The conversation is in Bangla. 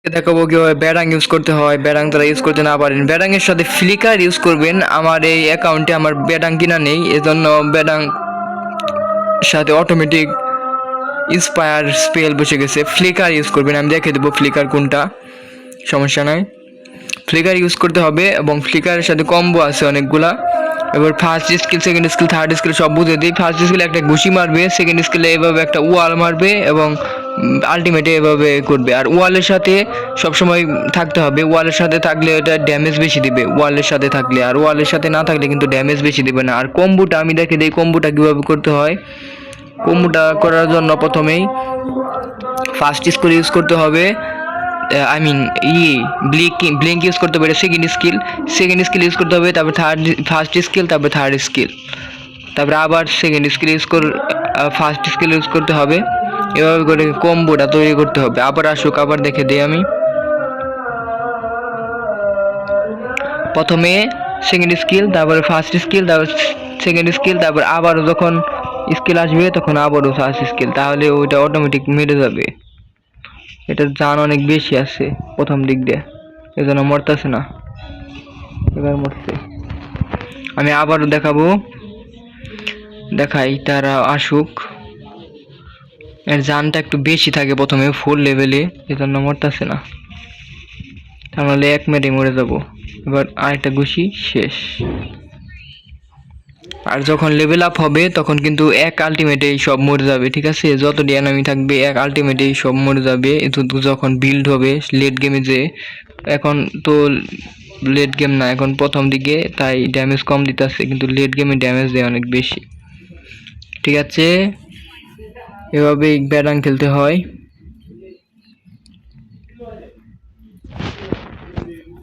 দেখাবো কিভাবে ব্যারাং ইউজ করতে হয়। ব্যারাং যারা ইউজ করতে না পারেন, ব্যারাং এর সাথে ফ্লিকার ইউজ করবেন। আমার এই অ্যাকাউন্টে আমার ব্যারাং কিনা নেই, এজন্য ব্যারাং সাথে অটোমেটিক ইন্সপায়ার স্পেল বসে গেছে। ফ্লিকার ইউজ করবেন, আমি দেখে দেবো ফ্লিকার কোনটা, সমস্যা নাই। ফ্লিকার ইউজ করতে হবে এবং ফ্লিকারের সাথে কম্বো আছে অনেকগুলা। এবার first skill, second skill, third skill সব বুঝে দিই। ফার্স্ট স্কিলে একটা ঘুষি মারবে, সেকেন্ড স্কিলে এভাবে একটা ওয়াল মারবে এবং আলটিমেটে এভাবে করবে। আর ওয়ালের সাথে সবসময় থাকতে হবে, ওয়ালের সাথে থাকলে এটা ড্যামেজ বেশি দিবে ওয়ালের সাথে থাকলে, আর ওয়ালের সাথে না থাকলে কিন্তু ড্যামেজ বেশি দিবে না। আর কম্বোটা আমি দেখে দিই কম্বোটা কীভাবে করতে হয়। কম্বোটা করার জন্য প্রথমেই ফার্স্ট স্কিল ইউজ করতে হবে, আই মিন ব্লিঙ্ক ইউজ করতে হবে। সেকেন্ড স্কিল ইউজ করতে হবে, তারপর ফার্স্ট স্কিল, তারপর থার্ড স্কিল, তারপরে আবার second skill first skill use করতে হবে। এভাবে করে কম্বোটা তৈরি করতে হবে। আবার আসুক, আবার দেখে দিই আমি। প্রথমে সেকেন্ড স্কিল, তারপরে ফার্স্ট স্কিল, তারপর সেকেন্ড স্কিল, তারপর আবারও যখন স্কিল আসবে তখন আবারও ফার্স্ট স্কিল, তাহলে ওইটা অটোমেটিক মেরে যাবে। এটার জান অনেক বেশি আছে প্রথম দিক দিয়ে, এজন্য মরতেছে না। এবার মরছে। আমি আবারও দেখাবো, দেখাই, তারা আসুক। এর জানটা একটু বেশি থাকে প্রথমে ফুল লেভেলে, এজন্য মরতেছে না, তাহলে এক মেরে মরে যাব। এবার আরেকটা ঘুষি, শেষ। আর যখন লেভেল আপ হবে তখন কিন্তু এক আলটিমেটেই সব মরে যাবে, ঠিক আছে? যত এনিমি থাকবে এক আলটিমেটেই সব মরে যাবে। যখন বিল্ড হবে লেট গেমে, যে এখন তো লেট গেম না, এখন প্রথম দিকে, তাই ড্যামেজ কম দিতেছে, কিন্তু লেট গেমে ড্যামেজ দেয় অনেক বেশি, ঠিক আছে? এভাবেই ব্যারাং খেলতে হয়।